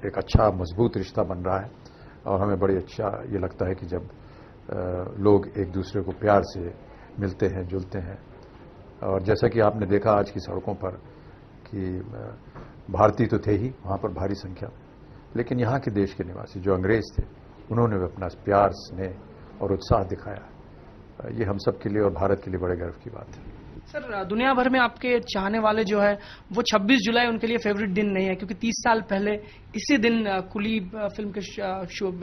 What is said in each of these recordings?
एक अच्छा मजबूत रिश्ता बन रहा है और हमें बड़ी अच्छा ये लगता है कि जब लोग एक दूसरे को प्यार से मिलते हैं, जुलते हैं। और जैसा कि आपने देखा आज की सड़कों पर कि भारतीय तो थे ही वहाँ पर भारी संख्या, लेकिन यहाँ के देश के निवासी जो अंग्रेज थे उन्होंने भी अपना प्यार, स्नेह और उत्साह दिखाया। ये हम सब के लिए और भारत के लिए बड़े गर्व की बात है। सर, दुनिया भर में आपके चाहने वाले जो है वो 26 जुलाई उनके लिए फेवरेट दिन नहीं है, क्योंकि 30 साल पहले इसी दिन कुली फिल्म के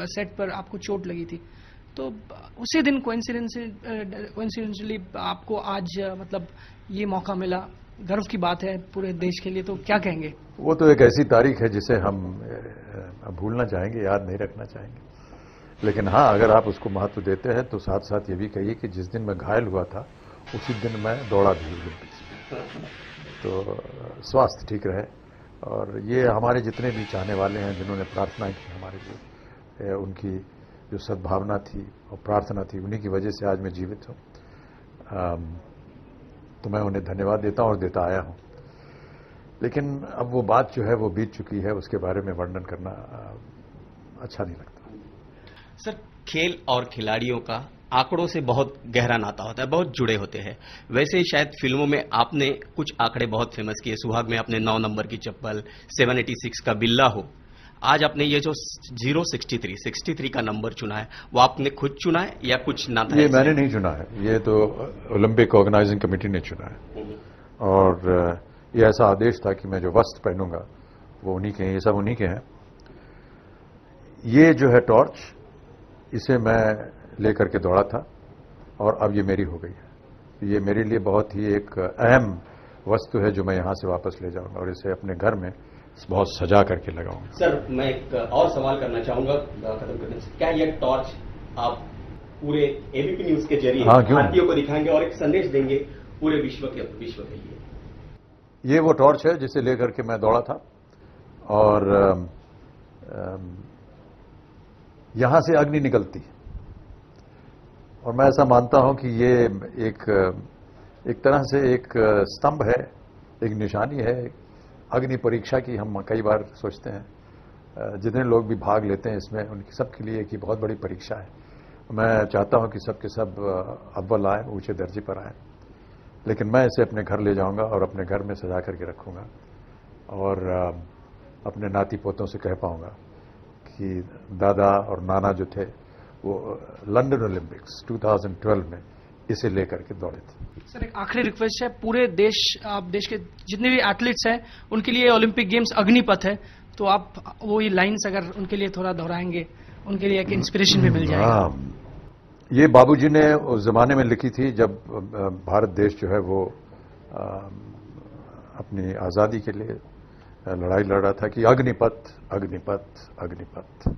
सेट पर आपको चोट लगी थी। तो उसी दिन कोइंसिडेंटली आपको आज मतलब ये मौका मिला, गर्व की बात है पूरे देश के लिए, तो क्या कहेंगे? वो तो एक ऐसी तारीख है जिसे हम भूलना चाहेंगे, याद नहीं रखना चाहेंगे। लेकिन हाँ, अगर आप उसको महत्व देते हैं तो साथ साथ ये भी कहिए कि जिस दिन मैं घायल हुआ था उसी दिन मैं दौड़ा भी ओलंपिक्स में, तो स्वास्थ्य ठीक रहे। और ये हमारे जितने भी चाहने वाले हैं जिन्होंने प्रार्थना की हमारे लिए, उनकी जो सद्भावना थी और प्रार्थना थी, उन्हीं की वजह से आज मैं जीवित हूँ। तो मैं उन्हें धन्यवाद देता हूँ और देता आया हूँ। लेकिन अब वो बात जो है वो बीत चुकी है, उसके बारे में वर्णन करना अच्छा नहीं लगता। सर, खेल और खिलाड़ियों का आंकड़ों से बहुत गहरा नाता होता है, बहुत जुड़े होते हैं। वैसे ही शायद फिल्मों में आपने कुछ आंकड़े बहुत फेमस किए। सुहाग में आपने 9 नंबर की चप्पल, 786 का बिल्ला हो। आज आपने ये जो 063 का नंबर चुना है, वो आपने खुद चुना है या कुछ ना था? ये मैंने नहीं चुना है, ये तो ओलंपिक ऑर्गेनाइजिंग कमेटी ने चुना है। और ये ऐसा आदेश था कि मैं जो वस्त्र पहनूंगा वो उन्हीं के हैं, ये सब उन्हीं के हैं। ये जो है टॉर्च, इसे मैं लेकर के दौड़ा था और अब ये मेरी हो गई है। ये मेरे लिए बहुत ही एक अहम वस्तु है जो मैं यहां से वापस ले जाऊंगा और इसे अपने घर में बहुत सजा करके लगाऊंगा। सर, मैं एक और सवाल करना चाहूंगा खत्म करने से। क्या यह टॉर्च आप पूरे एबीपी न्यूज के जरिए भारतीयों को दिखाएंगे और एक संदेश देंगे पूरे विश्व के लिए? ये वो टॉर्च है जिसे लेकर के मैं दौड़ा था और यहां से अग्नि निकलती है और मैं ऐसा मानता हूं कि ये एक तरह से एक स्तंभ है, एक निशानी है अग्नि परीक्षा की। हम कई बार सोचते हैं, जितने लोग भी भाग लेते हैं इसमें, उनकी सबके लिए एक बहुत बड़ी परीक्षा है। मैं चाहता हूं कि सबके सब अव्वल आए, ऊंचे दर्जे पर आए। लेकिन मैं इसे अपने घर ले जाऊंगा और अपने घर में सजा करके रखूंगा और अपने नाती पोतों से कह पाऊंगा कि दादा और नाना जो थे वो लंदन ओलंपिक्स 2012 में इसे लेकर के दौड़े थे। सर, एक आखिरी रिक्वेस्ट है, पूरे देश, आप देश के जितने भी एथलीट्स हैं उनके लिए ओलंपिक गेम्स अग्निपथ है, तो आप वो ये लाइन्स अगर उनके लिए थोड़ा दोहराएंगे, उनके लिए एक इंस्पिरेशन भी मिल जाएगा। ये बाबूजी ने उस जमाने में लिखी थी जब भारत देश जो है वो अपनी आजादी के लिए लड़ाई लड़ रहा था कि अग्निपथ अग्निपथ अग्निपथ।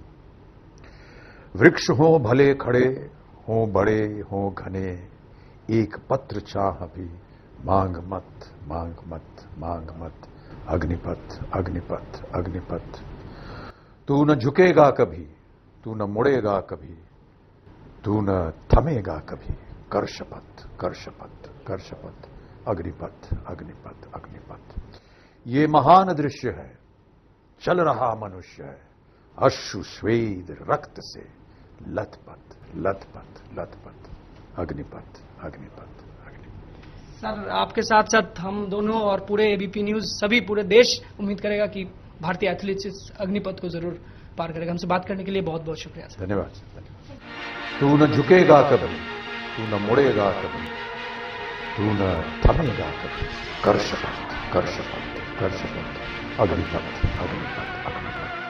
वृक्ष हो भले खड़े हो, बड़े हो घने, एक पत्र चाह भी मांग मत मांग मत मांग मत, अग्निपथ अग्निपथ अग्निपथ। तू न झुकेगा कभी, तू न मुड़ेगा कभी, तू न थमेगा कभी, कर शपथ कर शपथ कर शपथ, अग्निपथ अग्निपथ अग्निपथ। ये महान दृश्य है, चल रहा मनुष्य है, अश्रु स्वेद रक्त से लथपथ लथपथ लथपथ, अग्निपथ अग्निपथ अग्निपथ। सर, आपके साथ साथ हम दोनों और पूरे एबीपी न्यूज, सभी पूरे देश उम्मीद करेगा कि भारतीय एथलीट्स इस अग्निपथ को जरूर पार करेगा। हमसे बात करने के लिए बहुत बहुत शुक्रिया सर। धन्यवाद। तू न झुकेगा कभी, तू न मुड़ेगा कभी, तू न थमेगा कभी, कर शपथ कर शपथ कर शपथ, अग्निपथ अग्निपथ अग्निपथ।